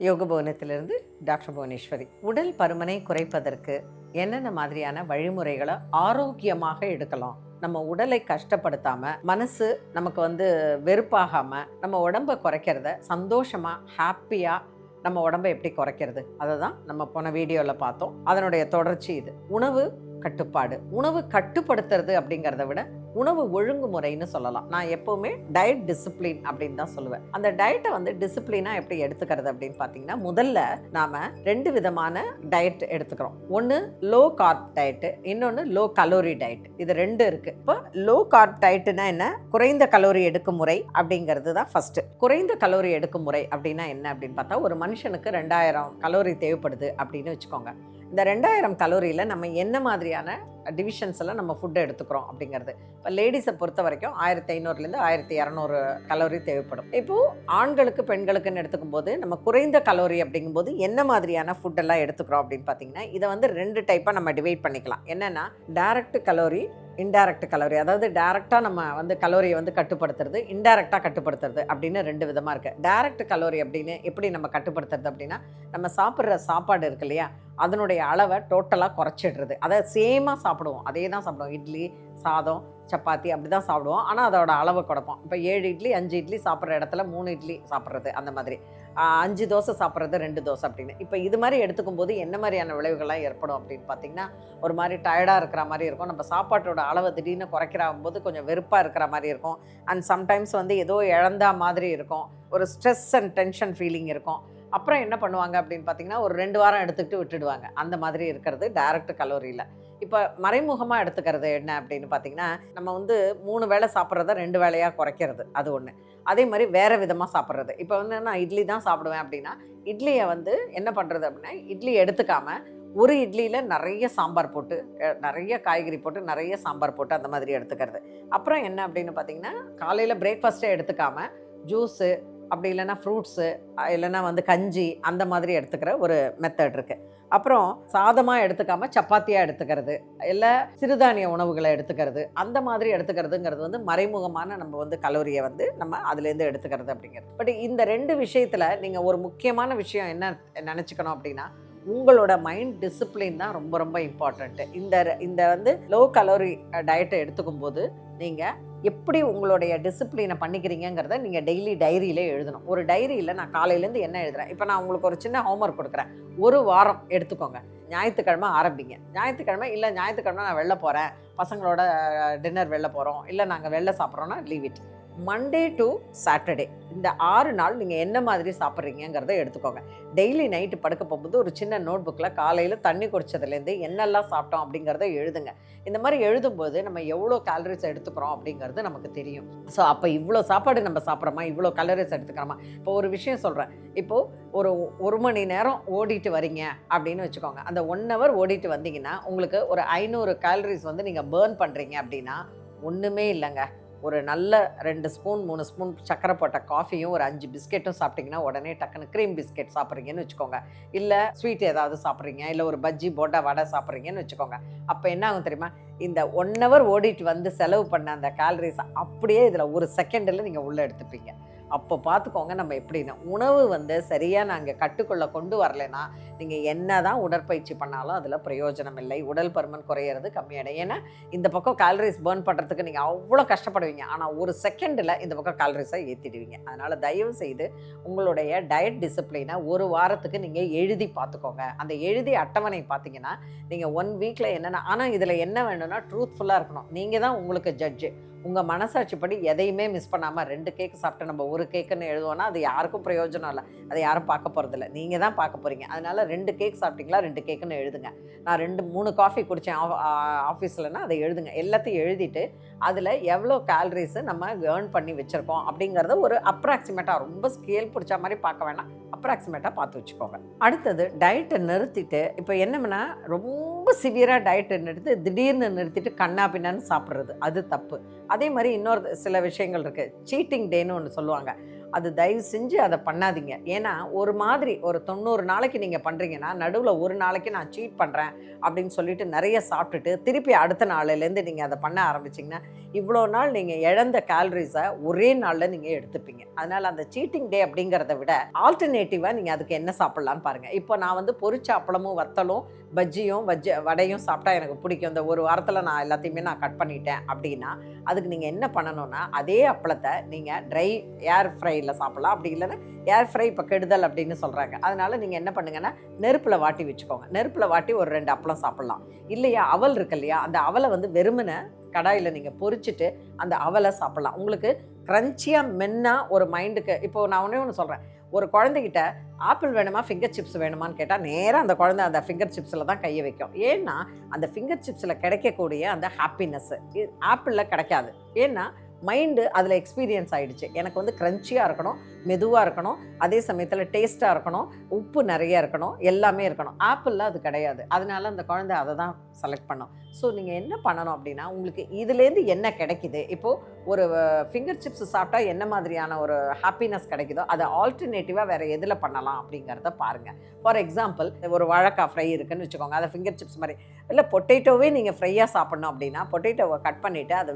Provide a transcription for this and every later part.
யோக புவனத்திலிருந்து டாக்டர் புவனேஸ்வரி. உடல் பருமனை குறைப்பதற்கு என்னென்ன மாதிரியான வழிமுறைகளை ஆரோக்கியமாக எடுக்கலாம், நம்ம உடலை கஷ்டப்படுத்தாம, மனசு நமக்கு வெறுப்பாகாம, நம்ம உடம்பை குறைக்கிறத சந்தோஷமா ஹாப்பியா நம்ம உடம்பை எப்படி குறைக்கிறது, அதை தான் நம்ம போன வீடியோவில் பார்த்தோம். அதனுடைய தொடர்ச்சி இது. உணவு கட்டுப்பாடு. உணவு கட்டுப்படுத்துறது அப்படிங்கிறத விட உணவு ஒழுங்குமுறைன்னு சொல்லலாம். நான் எப்பவுமே டயட் டிசிப்ளின் அப்படின்னு தான் சொல்லுவேன். அந்த டயட்டை டிசிப்ளினா எப்படி எடுத்துக்கிறது அப்படின்னு பார்த்தீங்கன்னா, முதல்ல நாம 2 விதமான டயட் எடுத்துக்கிறோம். ஒன்று லோ கார்ப் டயட்டு, இன்னொன்று லோ கலோரி டயட். இது 2 இருக்கு. இப்போ லோ கார்ப் டயட்டுனா என்ன, குறைந்த கலோரி எடுக்கும் முறை அப்படிங்கிறது தான் ஃபர்ஸ்ட். குறைந்த கலோரி எடுக்கும் முறை அப்படின்னா என்ன அப்படின்னு பார்த்தா, ஒரு மனுஷனுக்கு 2000 கலோரி தேவைப்படுது அப்படின்னு வச்சுக்கோங்க. இந்த 2000 கலோரியில் நம்ம என்ன மாதிரியான டிவிஷன்ஸில் நம்ம ஃபுட்டை எடுத்துக்கிறோம் அப்படிங்கிறது. இப்போ லேடிஸை பொறுத்த வரைக்கும் 1500லேருந்து 1200 கலோரி தேவைப்படும். இப்போது ஆண்களுக்கு பெண்களுக்குன்னு எடுத்துக்கும் போது நம்ம குறைந்த கலோரி அப்படிங்கும்போது என்ன மாதிரியான ஃபுட்டெல்லாம் எடுத்துக்கிறோம் அப்படின்னு பார்த்தீங்கன்னா, இதை 2 டைப்பாக நம்ம டிவைட் பண்ணிக்கலாம். என்னென்னா டைரக்ட் கலோரி, இன்டைரக்ட் கலோரி. அதாவது டைரெக்டாக நம்ம கலோரியை கட்டுப்படுத்துறது, இன்டைரக்டாக கட்டுப்படுத்துறது அப்படின்னு 2 விதமாக இருக்குது. டைரக்ட் கலோரி அப்படின்னு எப்படி நம்ம கட்டுப்படுத்துறது அப்படின்னா, நம்ம சாப்பிட்ற சாப்பாடு இருக்கு இல்லையா, அதனுடைய அளவை டோட்டலாக குறைச்சிடுறது. அதை சேமாக சாப்பிடுவோம், அதே தான் சாப்பிடுவோம். இட்லி, சாதம், சப்பாத்தி அப்படி தான் சாப்பிடுவோம். ஆனால் அதோட அளவை குறைப்போம். இப்போ 7 இட்லி 5 இட்லி சாப்பிட்ற இடத்துல 3 இட்லி சாப்பிட்றது, அந்த மாதிரி 5 தோசை சாப்பிட்றது 2 தோசை அப்படின்னு. இப்போ இது மாதிரி எடுத்துக்கும் போது என்ன மாதிரியான விளைவுகள்லாம் ஏற்படும் அப்படின்னு பார்த்தீங்கன்னா, ஒரு மாதிரி டயர்டாக இருக்கிற மாதிரி இருக்கும். நம்ம சாப்பாட்டோட அளவை திடீர்னு குறைக்கிற போது கொஞ்சம் வெறுப்பாக இருக்கிற மாதிரி இருக்கும். அண்ட் சம்டைம்ஸ் ஏதோ இழந்தா மாதிரி இருக்கும். ஒரு ஸ்ட்ரெஸ் அண்ட் டென்ஷன் ஃபீலிங் இருக்கும். அப்புறம் என்ன பண்ணுவாங்க அப்படின்னு பார்த்தீங்கன்னா, ஒரு 2 வாரம் எடுத்துக்கிட்டு விட்டுடுவாங்க. அந்த மாதிரி இருக்கிறது டைரக்ட் கலோரியில். இப்போ மறைமுகமாக எடுத்துக்கிறது என்ன அப்படின்னு பார்த்தீங்கன்னா, நம்ம 3 வேளை சாப்பிட்றத 2 வேளையாக குறைக்கிறது, அது ஒன்று. அதே மாதிரி வேறு விதமாக சாப்பிட்றது. இப்போ நான் இட்லி தான் சாப்பிடுவேன் அப்படின்னா, இட்லியை என்ன பண்ணுறது அப்படின்னா, இட்லி எடுத்துக்காமல் ஒரு இட்லியில் நிறைய சாம்பார் போட்டு, நிறைய காய்கறி போட்டு, நிறைய சாம்பார் போட்டு அந்த மாதிரி எடுத்துக்கிறது. அப்புறம் என்ன அப்படின்னு பார்த்தீங்கன்னா, காலையில் பிரேக்ஃபாஸ்ட்டே எடுத்துக்காமல் ஜூஸு, அப்படி இல்லைன்னா ஃப்ரூட்ஸு, இல்லைன்னா கஞ்சி, அந்த மாதிரி எடுத்துக்கிற ஒரு மெத்தட் இருக்குது. அப்புறம் சாதமாக எடுத்துக்காமல் சப்பாத்தியாக எடுத்துக்கிறது, இல்லை சிறுதானிய உணவுகளை எடுத்துக்கிறது, அந்த மாதிரி எடுத்துக்கிறதுங்கிறது மறைமுகமான நம்ம கலோரியை நம்ம அதுலேருந்து எடுத்துக்கிறது அப்படிங்கிறது. பட் இந்த 2 விஷயத்தில் நீங்கள் ஒரு முக்கியமான விஷயம் என்ன நினச்சிக்கணும் அப்படின்னா, உங்களோட மைண்ட் டிசிப்ளின் தான் ரொம்ப ரொம்ப இம்பார்ட்டண்ட்டு. இந்த லோ கலோரி டயட்டை எடுத்துக்கும் போது நீங்கள் எப்படி உங்களுடைய டிசிப்ளினை பண்ணிக்கிறீங்கிறத நீங்கள் டெய்லி டைரியிலே எழுதணும். ஒரு டைரியில் நான் காலையிலேருந்து என்ன எழுதுகிறேன், இப்போ நான் உங்களுக்கு ஒரு சின்ன ஹோம்ஒர்க் கொடுக்குறேன். ஒரு வாரம் எடுத்துக்கோங்க. ஞாயிற்றுக்கிழமை ஆரம்பிங்க. ஞாயிற்றுக்கிழமை நான் வெளில போகிறேன், பசங்களோட டின்னர் வெளில போகிறோம், இல்லை நாங்கள் வெளில சாப்பிட்றோன்னா leave it. Monday to Saturday இந்த 6 நாள் நீங்கள் என்ன மாதிரி சாப்பிட்றீங்கிறத எடுத்துக்கோங்க. டெய்லி நைட்டு படுக்க போகும்போது ஒரு சின்ன நோட் புக்கில் காலையில் தண்ணி குடிச்சதுலேருந்து என்னெல்லாம் சாப்பிட்டோம் அப்படிங்கிறத எழுதுங்க. இந்த மாதிரி எழுதும்போது நம்ம எவ்வளோ கேலரிஸ் எடுத்துக்கிறோம் அப்படிங்கிறது நமக்கு தெரியும். ஸோ அப்போ இவ்வளோ சாப்பாடு நம்ம சாப்பிட்றோமா, இவ்வளோ கேலரிஸ் எடுத்துக்கிறோமா. இப்போ ஒரு விஷயம் சொல்கிறேன். இப்போது ஒரு மணி நேரம் ஓடிட்டு வரீங்க அப்படின்னு வச்சுக்கோங்க. அந்த 1 ஹவர் ஓடிட்டு வந்தீங்கன்னா உங்களுக்கு ஒரு 500 கேலரிஸ் நீங்கள் பேர்ன் பண்ணுறீங்க அப்படின்னா ஒன்றுமே இல்லைங்க. ஒரு நல்ல 2 ஸ்பூன் 3 ஸ்பூன் சக்கரை போட்ட காஃபியும் ஒரு 5 பிஸ்கெட்டும் சாப்பிட்டிங்கன்னா உடனே டக்குன்னு க்ரீம் பிஸ்கெட் சாப்பிட்றீங்கன்னு வச்சுக்கோங்க. இல்லை ஸ்வீட் ஏதாவது சாப்பிட்றீங்க, இல்லை ஒரு பஜ்ஜி போண்டா வடை சாப்பிட்றீங்கன்னு வச்சுக்கோங்க. அப்போ என்ன ஆகும் தெரியுமா, இந்த 1 ஹவர் ஓடிட்டு செலவு பண்ண அந்த கேலரிஸ் அப்படியே இதில் ஒரு செகண்டில் நீங்கள் உள்ளே எடுத்துப்பீங்க. அப்போ பார்த்துக்கோங்க நம்ம எப்படின்னு. உணவு சரியாக நாங்கள் கட்டுக்குள்ளே கொண்டு வரலைன்னா நீங்கள் என்ன தான் உடற்பயிற்சி பண்ணாலும் அதில் பிரயோஜனம் இல்லை. உடல் பருமன் குறையிறது கம்மியாயிடும். ஏன்னா இந்த பக்கம் கேலரிஸ் பேர்ன் பண்ணுறதுக்கு நீங்கள் அவ்வளோ கஷ்டப்படுவீங்க, ஆனால் ஒரு செகண்டில் இந்த பக்கம் கேலரிஸை ஏற்றிடுவீங்க. அதனால் தயவு செய்து உங்களுடைய டயட் டிசிப்ளினை ஒரு வாரத்துக்கு நீங்கள் எழுதி பார்த்துக்கோங்க. அந்த எழுதி அட்டவணை பார்த்தீங்கன்னா நீங்கள் 1 வீக்கில் என்னென்ன. ஆனால் இதில் என்ன வேணும்னா ட்ரூத்ஃபுல்லாக இருக்கணும். நீங்கள் தான் உங்களுக்கு ஜட்ஜு. உங்கள் மனசாட்சிப்படி எதையுமே மிஸ் பண்ணாமல் 2 கேக்கு சாப்பிட்டு நம்ம 1 கேக்குன்னு எழுதுவோன்னா அது யாருக்கும் பிரயோஜனம் இல்லை. அதை யாரும் பார்க்க போகிறதில்ல, நீங்கள் தான் பார்க்க போகிறீங்க. அதனால் 2 கேக் சாப்பிட்டீங்களா 2 கேக்குன்னு எழுதுங்க. நான் 3 காஃபி குடித்தேன் ஆஃபீஸ்லன்னா அதை எழுதுங்க. எல்லாத்தையும் எழுதிட்டு அதில் எவ்வளோ கேலரிஸு நம்ம ஏர்ன் பண்ணி வச்சுருக்கோம் அப்படிங்கிறத ஒரு அப்ராக்சிமேட்டாக, ரொம்ப ஸ்கேல் பிடிச்ச மாதிரி பார்க்க வேணாம், அப்ராக்சிமேட்டாக பார்த்து வச்சுக்கோங்க. அடுத்தது டயட்டை நிறுத்திட்டு, இப்போ என்னன்னா ரொம்ப சிவியராக டயட்டை திடீர்னு நிறுத்திட்டு கண்ணா பின்னான்னு சாப்பிட்றது, அது தப்பு. அதே மாதிரி இன்னொரு சில விஷயங்கள் இருக்குது. சீட்டிங் டேன்னு ஒன்று சொல்லுவாங்க. அது தயவு செஞ்சு அதை பண்ணாதீங்க. ஏன்னா ஒரு மாதிரி ஒரு 90 நாளைக்கு நீங்கள் பண்ணுறீங்கன்னா, நடுவில் ஒரு நாளைக்கு நான் சீட் பண்ணுறேன் அப்படின்னு சொல்லிட்டு நிறைய சாப்பிட்டுட்டு திருப்பி அடுத்த நாளிலேருந்து நீங்கள் அதை பண்ண ஆரம்பிச்சிங்கன்னா இவ்வளோ நாள் நீங்கள் இழந்த கேலரிஸை ஒரே நாளில் நீங்கள் எடுத்துப்பீங்க. அதனால் அந்த சீட்டிங் டே அப்படிங்கிறத விட ஆல்டர்னேட்டிவாக நீங்கள் அதுக்கு என்ன சாப்பிட்லான்னு பாருங்கள். இப்போ நான் வந்து பொரிச்ச அப்பளமும் வத்தலும் பஜ்ஜியும் வடையும் சாப்பிட்டா எனக்கு பிடிக்கும், இந்த ஒரு வாரத்தில் நான் எல்லாத்தையுமே நான் கட் பண்ணிட்டேன் அப்படின்னா அதுக்கு நீங்கள் என்ன பண்ணணும்னா அதே அப்பளத்தை நீங்கள் ட்ரை ஏர் ஃப்ரையில் சாப்பிட்லாம். அப்படி இல்லைன்னா ஏர் ஃப்ரை இப்போ கெடுதல் அப்படின்னு சொல்கிறாங்க. அதனால் நீங்கள் என்ன பண்ணுங்கன்னா நெருப்பில் வாட்டி வச்சுக்கோங்க. நெருப்பில் வாட்டி ஒரு 2 அப்பளம் சாப்பிட்லாம். இல்லையா அவல் இருக்கு இல்லையா, அந்த அவலை வந்து வெறுமனை கடாயில் நீங்கள் பொரிச்சிட்டு அந்த அவலை சாப்பிட்லாம். உங்களுக்கு க்ரன்ச்சியாக மென்னா ஒரு மைண்டுக்கு. இப்போது நான் ஒன்று சொல்கிறேன், ஒரு குழந்தைகிட்ட ஆப்பிள் வேணுமா ஃபிங்கர் சிப்ஸ் வேணுமான்னு கேட்டால் நேராக அந்த குழந்தை அந்த ஃபிங்கர் சிப்ஸில் தான் கையை வைக்கும். ஏன்னா அந்த ஃபிங்கர் சிப்ஸில் கிடைக்கக்கூடிய அந்த ஹாப்பினஸ்ஸு ஆப்பிளில் கிடைக்காது. ஏன்னா மைண்டு அதில் எக்ஸ்பீரியன்ஸ் ஆகிடுச்சு. எனக்கு வந்து க்ரன்ச்சியாக இருக்கணும், மெதுவாக இருக்கணும், அதே சமயத்தில் டேஸ்ட்டாக இருக்கணும், உப்பு நிறைய இருக்கணும், எல்லாமே இருக்கணும். ஆப்பிளில் அது கிடையாது. அதனால அந்த குழந்தை அதை தான் செலக்ட் பண்ணோம். ஸோ நீங்கள் என்ன பண்ணணும் அப்படின்னா உங்களுக்கு இதுலேருந்து என்ன கிடைக்குது, இப்போது ஒரு ஃபிங்கர் சிப்ஸ் சாப்பிட்டா என்ன மாதிரியான ஒரு ஹாப்பினஸ் கிடைக்குதோ அதை ஆல்டர்னேட்டிவாக வேறு எதில் பண்ணலாம் அப்படிங்கிறத பாருங்கள். ஃபார் எக்ஸாம்பிள் ஒரு வாழைக்காய் ஃப்ரை இருக்குதுன்னு வச்சுக்கோங்க, அதை ஃபிங்கர் சிப்ஸ் மாதிரி. இல்லை பொட்டேட்டோவே நீங்கள் ஃப்ரையாக சாப்பிட்ணும் அப்படின்னா பொட்டேட்டோவை கட் பண்ணிவிட்டு அதை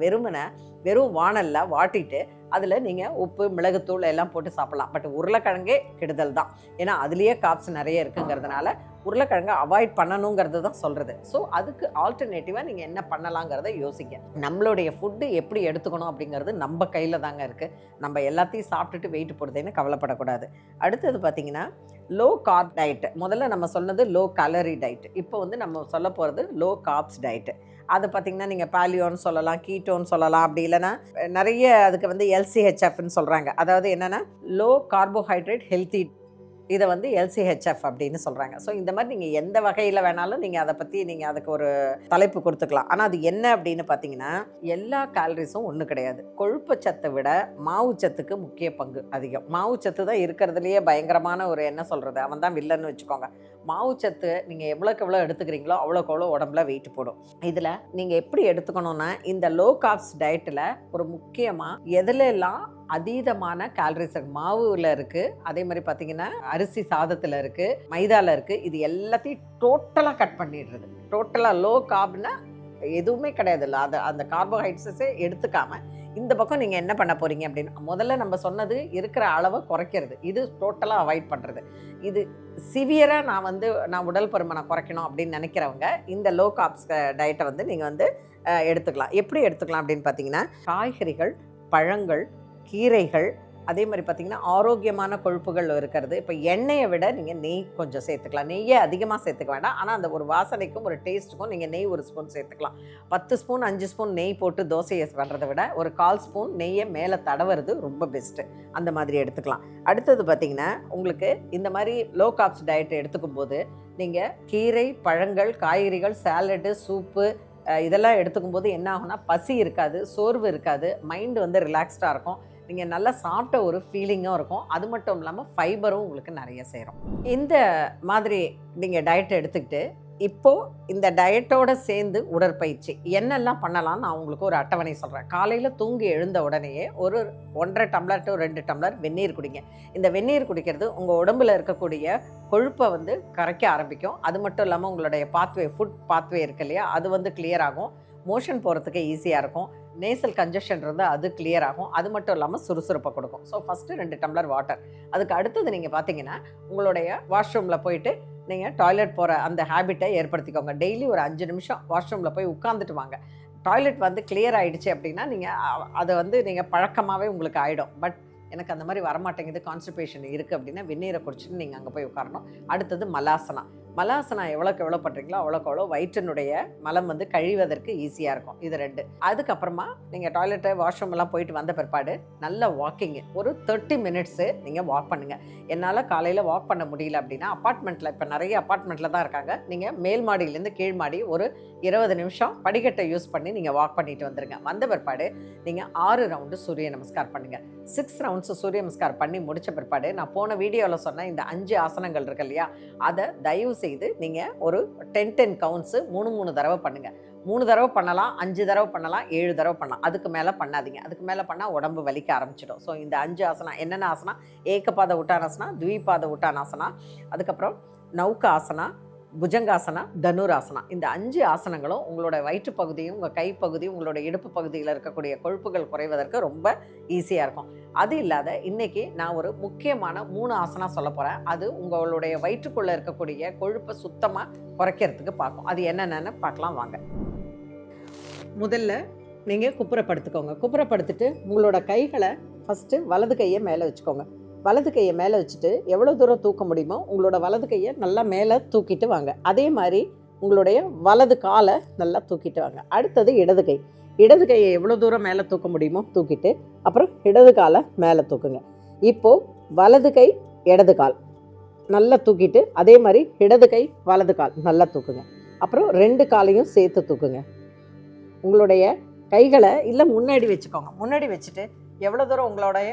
வெறும் வாணலில் வாட்டிட்டு அதில் நீங்கள் உப்பு மிளகுத்தூள் எல்லாம் போட்டு சாப்பிட்லாம். பட் உருளைக்கிழங்கே கெடுதல் தான். ஏன்னா அதுலேயே காப்ஸ் நிறைய இருக்குங்கிறதுனால உருளைக்கிழங்கை அவாய்ட் பண்ணணுங்கிறது தான் சொல்கிறது. ஸோ அதுக்கு ஆல்டர்னேட்டிவாக நீங்கள் என்ன பண்ணலாங்கிறத யோசிங்க. நம்மளுடைய ஃபுட்டு எப்படி எடுத்துக்கணும் அப்படிங்கிறது நம்ம கையில் தாங்க இருக்குது. நம்ம எல்லாத்தையும் சாப்பிட்டுட்டு வெயிட் போடுதுன்னு கவலைப்படக்கூடாது. அடுத்தது பார்த்திங்கன்னா லோ கார்ப் டயட்டு. முதல்ல நம்ம சொன்னது லோ கலரி டயட்டு. இப்போ வந்து நம்ம சொல்ல போகிறது லோ கார்ப்ஸ் டயட்டு. அது பார்த்திங்கன்னா நீங்கள் பாலியோன்னு சொல்லலாம், கீட்டோன்னு சொல்லலாம், அப்படி இல்லைன்னா நிறைய அதுக்கு வந்து LCHFன்னு சொல்கிறாங்க. அதாவது என்னென்னா லோ கார்போஹைட்ரேட் ஹெல்த்தி, இதை வந்து LCHF அப்படின்னு சொல்கிறாங்க. ஸோ இந்த மாதிரி நீங்கள் எந்த வகையில் வேணாலும் நீங்கள் அதை பற்றி நீங்கள் அதுக்கு ஒரு தலைப்பு கொடுத்துக்கலாம். ஆனால் அது என்ன அப்படின்னு பார்த்தீங்கன்னா எல்லா கேலரிஸும் ஒன்றும் கிடையாது. கொழுப்புச்சத்தை விட மாவுச்சத்துக்கு முக்கிய பங்கு அதிகம். மாவுச்சத்து தான் இருக்கிறதுலையே பயங்கரமான ஒரு என்ன சொல்கிறது, அவன் தான் வில்லன்னு வச்சுக்கோங்க. மாவுச்சத்து நீங்கள் எவ்வளோக்கு எவ்வளோ எடுத்துக்கிறீங்களோ அவ்வளோக்கு எவ்வளோ உடம்புல வெயிட் போடும். இதில் நீங்கள் எப்படி எடுத்துக்கணுன்னா இந்த லோ கார்ப்ஸ் டயட்டில் ஒரு முக்கியமாக எதுலெல்லாம் அதீதமான கேலரிஸ் மாவுல இருக்குது, அதே மாதிரி பார்த்தீங்கன்னா அரிசி சாதத்தில் இருக்குது, மைதாவில் இருக்குது, இது எல்லாத்தையும் டோட்டலாக கட் பண்ணிடுறது. டோட்டலாக லோ கார்ப்னா எதுவுமே கிடையாது. இல்லை அதை அந்த கார்போஹைட்ரேட்ஸே எடுத்துக்காமல் இந்த பக்கம் நீங்கள் என்ன பண்ண போகிறீங்க அப்படின்னா முதல்ல நம்ம சொன்னது இருக்கிற அளவை குறைக்கிறது, இது டோட்டலாக அவாய்ட் பண்ணுறது. இது சிவியராக நான் உடல் பருமனை குறைக்கணும் அப்படின்னு நினைக்கிறவங்க இந்த லோ கார்ப்ஸ் டயட்டை வந்து நீங்கள் வந்து எடுத்துக்கலாம். எப்படி எடுத்துக்கலாம் அப்படின்னு பார்த்தீங்கன்னா காய்கறிகள், பழங்கள், கீரைகள், அதே மாதிரி பார்த்திங்கன்னா ஆரோக்கியமான கொழுப்புகள் இருக்கிறது. இப்போ எண்ணெயை விட நீங்கள் நெய் கொஞ்சம் சேர்த்துக்கலாம். நெய்யை அதிகமாக சேர்த்துக்க வேண்டாம், ஆனால் அந்த ஒரு வாசனைக்கும் ஒரு டேஸ்ட்டுக்கும் நீங்கள் நெய் 1 ஸ்பூன் சேர்த்துக்கலாம். 10 ஸ்பூன் 5 ஸ்பூன் நெய் போட்டு தோசையை பண்ணுறதை விட ஒரு 1/4 ஸ்பூன் நெய்யை மேலே தடவுறது ரொம்ப பெஸ்ட்டு. அந்த மாதிரி எடுத்துக்கலாம். அடுத்தது பார்த்திங்கன்னா உங்களுக்கு இந்த மாதிரி லோ கார்ப்ஸ் டயட் எடுத்துக்கும் போது நீங்கள் கீரை, பழங்கள், காய்கறிகள், சாலடு, சூப்பு இதெல்லாம் எடுத்துக்கும் போது என்ன ஆகும்னா பசி இருக்காது, சோர்வு இருக்காது, மைண்டு வந்து ரிலாக்ஸ்டாக இருக்கும், நீங்கள் நல்லா சாப்பிட்ட ஒரு ஃபீலிங்கும் இருக்கும். அது மட்டும் இல்லாமல் ஃபைபரும் உங்களுக்கு நிறைய சேரும். இந்த மாதிரி நீங்கள் டயட் எடுத்துக்கிட்டு இப்போது இந்த டயட்டோடு சேர்ந்து உடற்பயிற்சி என்னெல்லாம் பண்ணலாம் நான் உங்களுக்கு ஒரு அட்டவணை சொல்கிறேன். காலையில் தூங்கி எழுந்த உடனேயே ஒரு 1.5 டம்ளர் to 2 டம்ளர் வெந்நீர் குடிங்க. இந்த வெந்நீர் குடிக்கிறது உங்கள் உடம்பில் இருக்கக்கூடிய கொழுப்பை வந்து கரைக்க ஆரம்பிக்கும். அது மட்டும் இல்லாமல் உங்களுடைய ஃபுட் பாத்வே இருக்கு இல்லையா, அது வந்து கிளியர் ஆகும். மோஷன் போகிறதுக்கு ஈஸியாக இருக்கும். நேசல் கன்ஜஷன் இருந்தால் அது கிளியர் ஆகும். அது மட்டும் இல்லாமல் சுறுசுறுப்பை கொடுக்கும். So first 2 tumbler water. அதுக்கு அடுத்தது நீங்கள் பார்த்தீங்கன்னா உங்களுடைய வாஷ்ரூமில் போயிட்டு நீங்கள் டாய்லெட் போகிற அந்த ஹேபிட்டை ஏற்படுத்திக்கோங்க. டெய்லி ஒரு 5 நிமிஷம் வாஷ்ரூமில் போய் உட்காந்துட்டு வாங்க. டாய்லெட் வந்து கிளியர் ஆகிடுச்சு அப்படின்னா நீங்கள் அதை வந்து நீங்கள் பழக்கமாகவே உங்களுக்கு ஆகிடும். பட் எனக்கு அந்த மாதிரி வரமாட்டேங்குது, கான்ஸ்டிபேஷன் இருக்குது அப்படின்னா வெந்நீரை குடிச்சிட்டு நீங்கள் அங்கே போய் உட்காரணும். அடுத்தது மலாசனா. மலாசனா எவ்வளோக்கு எவ்வளோ பண்ணுறீங்களோ அவ்வளோக்கு எவ்வளோ வயிற்றினுடைய மலம் வந்து கழிவதற்கு ஈஸியாக இருக்கும். இது 2. அதுக்கப்புறமா நீங்கள் டாய்லெட்டு வாஷ்ரூம் எல்லாம் போயிட்டு வந்த பிற்பாடு நல்ல வாக்கிங்கு ஒரு 30 மினிட்ஸு நீங்கள் வாக் பண்ணுங்கள். என்னால் காலையில் வாக் பண்ண முடியல அப்படின்னா அப்பார்ட்மெண்ட்டில், இப்போ நிறைய அப்பார்ட்மெண்ட்டில் தான் இருக்காங்க, நீங்கள் மேல் மாடியிலேருந்து கீழ் மாடி ஒரு 20 நிமிஷம் படிக்கட்டை யூஸ் பண்ணி நீங்கள் வாக் பண்ணிட்டு வந்துடுங்க. வந்த பிற்பாடு நீங்கள் 6 ரவுண்டு சூரிய நமஸ்கார் பண்ணுங்கள். 6 ரவுண்ட்ஸ் சூரிய நமஸ்கார் பண்ணி முடித்த பிற்பாடு நான் போன வீடியோவில் சொன்ன இந்த 5 ஆசனங்கள் இருக்கு இல்லையா, அதை தயவு செய்து நீங்கள் ஒரு 10 கவுண்ட்ஸு 3 தடவை பண்ணுங்கள். 3 தடவை பண்ணலாம், 5 தடவை பண்ணலாம், 7 தடவை பண்ணலாம். அதுக்கு மேலே பண்ணாதீங்க. அதுக்கு மேலே பண்ணால் உடம்பு வலிக்க ஆரம்பிச்சிடும். ஸோ இந்த 5 ஆசனா என்னென்ன ஆசனா, ஏகபாத உட்டானாசனா, த்விபாத உட்டானாசனா, அதுக்கப்புறம் நௌக ஆசனா, புஜங்காசனா, தனுராசனா, இந்த 5 ஆசனங்களும் உங்களோட வயிற்று பகுதியும் உங்கள் கைப்பகுதியும் உங்களோட இடுப்பு பகுதியில் இருக்கக்கூடிய கொழுப்புகள் குறைவதற்கு ரொம்ப ஈஸியாக இருக்கும். அது இல்லாத இன்னைக்கு நான் ஒரு முக்கியமான 3 ஆசனா சொல்ல போகிறேன். அது உங்களுடைய வயிற்றுக்குள்ளே இருக்கக்கூடிய கொழுப்பை சுத்தமாக குறைக்கிறதுக்கு பார்க்கும். அது என்னென்னு பார்க்கலாம் வாங்க. முதல்ல நீங்கள் குப்புறப்படுத்துக்கோங்க. குப்புறப்படுத்திட்டு உங்களோட கைகளை ஃபஸ்ட்டு வலது கையை மேலே வச்சுக்கோங்க. வலது கையை மேலே வச்சுட்டு எவ்வளோ தூரம் தூக்க முடியுமோ உங்களோட வலது கையை நல்லா மேலே தூக்கிட்டு வாங்க. அதே மாதிரி உங்களுடைய வலது காலை நல்லா தூக்கிட்டு வாங்க. அடுத்தது இடது கை. இடது கையை எவ்வளோ தூரம் மேலே தூக்க முடியுமோ தூக்கிட்டு அப்புறம் இடது காலை மேலே தூக்குங்க. இப்போது வலது கை இடது கால் நல்லா தூக்கிட்டு அதே மாதிரி இடது கை வலது கால் நல்லா தூக்குங்க. அப்புறம் 2 காலையும் சேர்த்து தூக்குங்க. உங்களுடைய கைகளை இல்லை முன்னாடி வச்சுக்கோங்க. முன்னாடி வச்சுட்டு எவ்வளோ தூரம் உங்களுடைய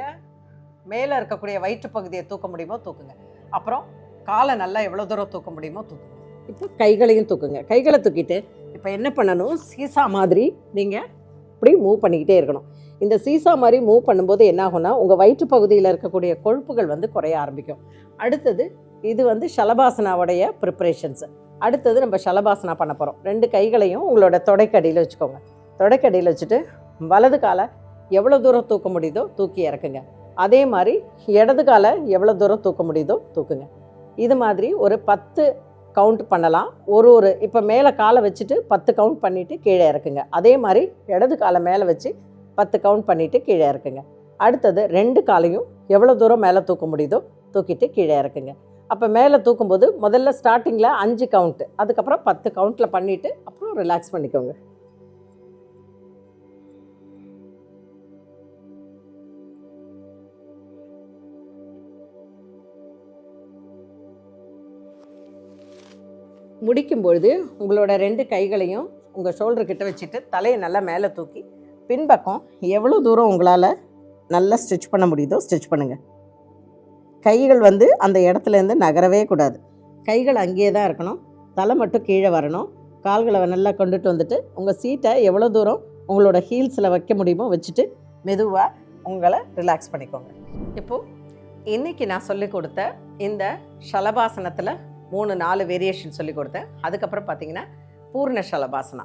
மேலே இருக்கக்கூடிய வயிற்று பகுதியை தூக்க முடியுமோ தூக்குங்க. அப்புறம் காலை நல்லா எவ்வளோ தூரம் தூக்க முடியுமோ தூக்குங்க. இப்போ கைகளையும் தூக்குங்க. கைகளை தூக்கிட்டு இப்போ என்ன பண்ணணும், சீசா மாதிரி நீங்கள் இப்படி மூவ் பண்ணிக்கிட்டே இருக்கணும். இந்த சீசா மாதிரி மூவ் பண்ணும்போது என்ன ஆகும்னா உங்கள் வயிற்று பகுதியில் இருக்கக்கூடிய கொழுப்புகள் குறைய ஆரம்பிக்கும். அடுத்தது இது ஷலபாசனாவுடைய ப்ரிப்பரேஷன்ஸு. அடுத்தது நம்ம ஷலபாசனா பண்ண போகிறோம். 2 கைகளையும் உங்களோட தொடைக்கடியில் வச்சுக்கோங்க. தொடைக்கடியில் வச்சுட்டு வலது காலை எவ்வளோ தூரம் தூக்க முடியுதோ தூக்கி இறக்குங்க. அதே மாதிரி இடது காலை எவ்வளோ தூரம் தூக்க முடியுதோ தூக்குங்க. இது மாதிரி ஒரு 10 கவுண்ட் பண்ணலாம். இப்போ மேலே காலை வச்சுட்டு 10 கவுண்ட் பண்ணிவிட்டு கீழே இறக்குங்க. அதே மாதிரி இடது காலை மேலே வச்சு 10 கவுண்ட் பண்ணிவிட்டு கீழே இறக்குங்க. அடுத்தது 2 காலையும் எவ்வளோ தூரம் மேலே தூக்க முடியுதோ தூக்கிட்டு கீழே இறக்குங்க. அப்போ மேலே தூக்கும்போது முதல்ல ஸ்டார்டிங்கில் 5 கவுண்ட்டு, அதுக்கப்புறம் 10 கவுண்ட்டில் பண்ணிவிட்டு அப்புறம் ரிலாக்ஸ் பண்ணிக்கோங்க. முடிக்கும்பொழுது உங்களோட 2 கைகளையும் உங்கள் ஷோல்டர்கிட்ட வச்சுட்டு தலையை நல்லா மேலே தூக்கி பின்பக்கம் எவ்வளோ தூரம் உங்களால் நல்லா ஸ்டிச் பண்ண முடியுதோ ஸ்டிச் பண்ணுங்கள். கைகள் அந்த இடத்துலேருந்து நகரவே கூடாது. கைகள் அங்கேயே தான் இருக்கணும். தலை மட்டும் கீழே வரணும். கால்களை நல்லா கொண்டுட்டு வந்துட்டு உங்கள் சீட்டை எவ்வளோ தூரம் உங்களோட ஹீல்ஸில் வைக்க முடியுமோ வச்சுட்டு மெதுவாக உங்களை ரிலாக்ஸ் பண்ணிக்கோங்க. இப்போது இன்றைக்கி நான் சொல்லிக் கொடுத்த இந்த ஷலபாசனத்தில் 3-4 வேரியேஷன் சொல்லி கொடுத்தேன். அதுக்கப்புறம் பார்த்தீங்கன்னா பூர்ண ஷலபாசனா.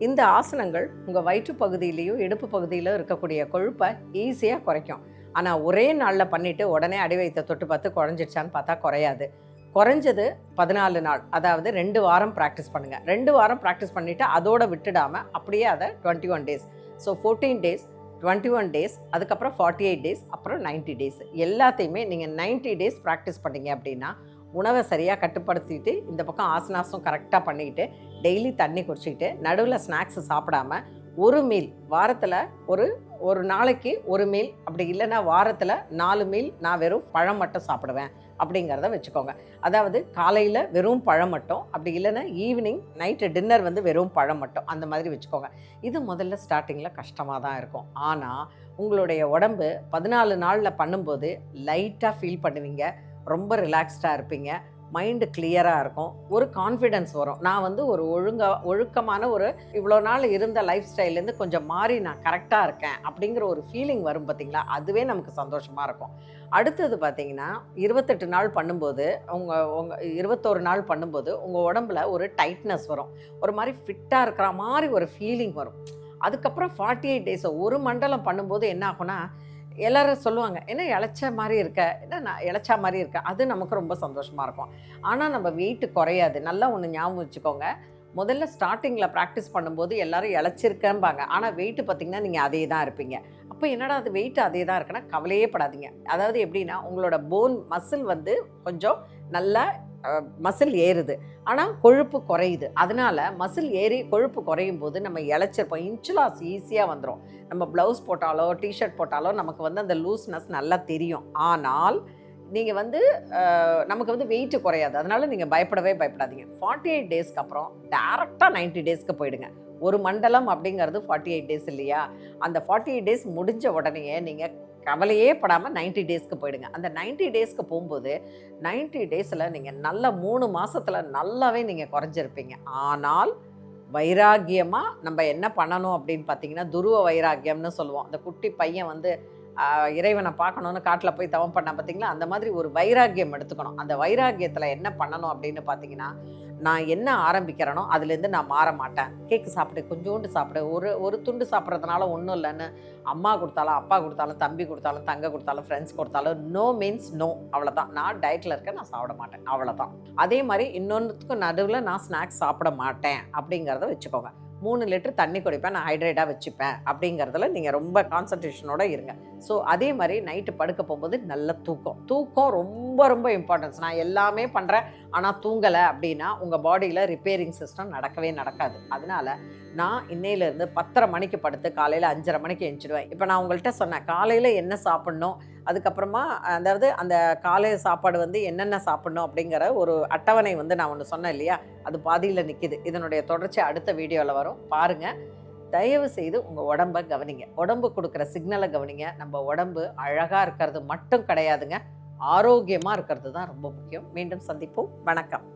இந்த ஆசனங்கள் உங்கள் வயிற்று பகுதியிலையும் இடுப்பு பகுதியிலும் இருக்கக்கூடிய கொழுப்பை ஈஸியாக குறைக்கும். ஆனால் ஒரே நாளில் பண்ணிவிட்டு உடனே அடி வயிற்றை தொட்டு பார்த்து குறைஞ்சிடுச்சான்னு பார்த்தா குறையாது. குறைஞ்சது 14 நாள், அதாவது 2 வாரம் ப்ராக்டிஸ் பண்ணுங்கள். 2 வாரம் ப்ராக்டிஸ் பண்ணிவிட்டு அதோடு விட்டுடாமல் அப்படியே அதை 21 டேஸ். ஸோ 14 டேஸ், 21 டேஸ், அதுக்கப்புறம் 48 டேஸ், அப்புறம் 90 டேஸ். எல்லாத்தையுமே நீங்கள் 90 டேஸ் ப்ராக்டிஸ் பண்ணிங்க அப்படின்னா உணவை சரியாக கட்டுப்படுத்திட்டு இந்த பக்கம் ஆசனாஸும் கரெக்டாக பண்ணிக்கிட்டு டெய்லி தண்ணி குடிச்சிக்கிட்டு நடுவில் ஸ்நாக்ஸு சாப்பிடாம ஒரு மீல் வாரத்தில் ஒரு நாளைக்கு ஒரு மீல், அப்படி இல்லைன்னா வாரத்தில் 4 மீல் நான் வெறும் பழம் மட்டும் சாப்பிடுவேன் அப்படிங்கிறத வச்சுக்கோங்க. அதாவது காலையில் வெறும் பழம் மட்டும், அப்படி இல்லைன்னா ஈவினிங் நைட்டு டின்னர் வெறும் பழம் மட்டும், அந்த மாதிரி வச்சுக்கோங்க. இது முதல்ல ஸ்டார்டிங்கில் கஷ்டமாக தான் இருக்கும். ஆனால் உங்களுடைய உடம்பு 14 நாளில் பண்ணும்போது லைட்டாக ஃபீல் பண்ணுவீங்க. ரொம்ப ரிலாக்ஸ்டாக இருப்பீங்க. மைண்டு கிளியராக இருக்கும். ஒரு கான்ஃபிடென்ஸ் வரும். நான் ஒரு ஒழுக்கமான இவ்வளோ நாள் இருந்த லைஃப் ஸ்டைல்லேருந்து கொஞ்சம் மாறி நான் கரெக்டாக இருக்கேன் அப்படிங்கிற ஒரு ஃபீலிங் வரும் பார்த்திங்களா, அதுவே நமக்கு சந்தோஷமாக இருக்கும். அடுத்தது பார்த்திங்கன்னா 28 நாள் பண்ணும்போது உங்கள் 21 நாள் பண்ணும்போது உங்கள் உடம்புல ஒரு டைட்னஸ் வரும். ஒரு மாதிரி ஃபிட்டாக இருக்கிற மாதிரி ஒரு ஃபீலிங் வரும். அதுக்கப்புறம் 48 டேஸ் ஒரு மண்டலம் பண்ணும்போது என்ன ஆகும்னா எல்லோரும் சொல்லுவாங்க, என்ன இளைச்ச மாதிரி இருக்க, என்ன நான் இளைச்சா மாதிரி இருக்கேன். அது நமக்கு ரொம்ப சந்தோஷமாக இருக்கும். ஆனால் நம்ம வெயிட்டு குறையாது. நல்லா ஒன்று ஞாபகம் வச்சுக்கோங்க. முதல்ல ஸ்டார்டிங்கில் ப்ராக்டிஸ் பண்ணும்போது எல்லோரும் இளைச்சிருக்கேன்பாங்க. ஆனால் வெயிட்டு பார்த்திங்கன்னா நீங்கள் அதே தான் இருப்பீங்க. அப்போ என்னடா அது வெயிட்டு அதே தான் இருக்குன்னா கவலையே படாதீங்க. அதாவது எப்படின்னா உங்களோட போன் மசில் கொஞ்சம் நல்லா மசில் ஏறுது, ஆனால் கொழுப்பு குறையுது. அதனால் மசில் ஏறி கொழுப்பு குறையும் போது நம்ம இளைச்சிருப்போம். இன்ச்சு லாஸ் ஈஸியாக வந்துடும். நம்ம ப்ளவுஸ் போட்டாலோ டிஷர்ட் போட்டாலோ நமக்கு அந்த லூஸ்னஸ் நல்லா தெரியும். ஆனால் நீங்கள் நமக்கு வெயிட்டு குறையாது. அதனால் நீங்கள் பயப்படாதீங்க. 48 டேஸ்க்கு அப்புறம் டேரெக்டாக 90 டேஸ்க்கு போயிடுங்க. ஒரு மண்டலம் அப்படிங்கிறது 48 டேஸ் இல்லையா? அந்த 48 டேஸ் முடிஞ்ச உடனே நீங்கள் கவலையே படாமல் 90 டேஸ்க்கு போயிடுங்க. அந்த 90 டேஸ்க்கு போகும்போது 90 டேஸில் நீங்கள் நல்ல 3 மாதத்தில் நல்லாவே நீங்கள் குறைஞ்சிருப்பீங்க. ஆனால் வைராகியமாக நம்ம என்ன பண்ணணும் அப்படின்னு பார்த்தீங்கன்னா துருவ வைராகியம்னு சொல்லுவோம். அந்த குட்டி பையன் இறைவனை பார்க்கணுன்னு காட்டில் போய் தவம் பண்ண பார்த்தீங்களா, அந்த மாதிரி ஒரு வைராக்கியம் எடுத்துக்கணும். அந்த வைராக்கியத்தில் என்ன பண்ணணும் அப்படின்னு பார்த்தீங்கன்னா, நான் என்ன ஆரம்பிக்கிறேனோ அதுலேருந்து நான் மாற மாட்டேன். கேக்கு சாப்பிடு, கொஞ்சோண்டு சாப்பிடு, ஒரு ஒரு துண்டு சாப்பிட்றதுனால ஒன்றும் இல்லைன்னு அம்மா கொடுத்தாலும், அப்பா கொடுத்தாலும், தம்பி கொடுத்தாலும், தங்கை கொடுத்தாலும், ஃப்ரெண்ட்ஸ் கொடுத்தாலும், நோ மீன்ஸ் நோ. அவ்வளோதான். நான் டயட்டில் இருக்கேன், நான் சாப்பிட மாட்டேன், அவ்வளோதான். அதே மாதிரி இன்னொன்றுத்துக்கும் நடுவில் நான் ஸ்நாக்ஸ் சாப்பிட மாட்டேன் அப்படிங்கிறத வச்சுக்கோங்க. 3 லிட்டர் தண்ணி குடிப்பேன், நான் ஹைட்ரேட்டாக வச்சுப்பேன் அப்படிங்கிறதுல நீங்கள் ரொம்ப கான்சன்ட்ரேஷனோட இருங்க. ஸோ அதே மாதிரி நைட்டு படுக்க போகும்போது நல்ல தூக்கம். தூக்கம் ரொம்ப ரொம்ப இம்பார்ட்டன்ஸ். நான் எல்லாமே பண்ணுறேன், ஆனால் தூங்கலை அப்படின்னா உங்கள் பாடியில் ரிப்பேரிங் சிஸ்டம் நடக்கவே நடக்காது. அதனால நான் இன்னையிலேருந்து 10:30 மணிக்கு படுத்து காலையில் 5:30 மணிக்கு எழுந்திடுவேன். இப்போ நான் உங்கள்கிட்ட சொன்னேன் காலையில் என்ன சாப்பிட்ணும், அதுக்கப்புறமா அதாவது அந்த காலை சாப்பாடு வந்து என்னென்ன சாப்பிட்ணும் அப்படிங்கிற ஒரு அட்டவணை வந்து நான் ஒன்று சொன்னேன் இல்லையா, அது பாதியில் நிற்கிது. இதனுடைய தொடர்ச்சி அடுத்த வீடியோவில் வரும், பாருங்கள். தயவு செய்து உங்கள் உடம்பை கவனிங்க, உடம்பு கொடுக்குற சிக்னலை கவனிங்க. நம்ம உடம்பு அழகாக இருக்கிறது மட்டும் கிடையாதுங்க, ஆரோக்கியமாக இருக்கிறது தான் ரொம்ப முக்கியம். மீண்டும் சந்திப்போம். வணக்கம்.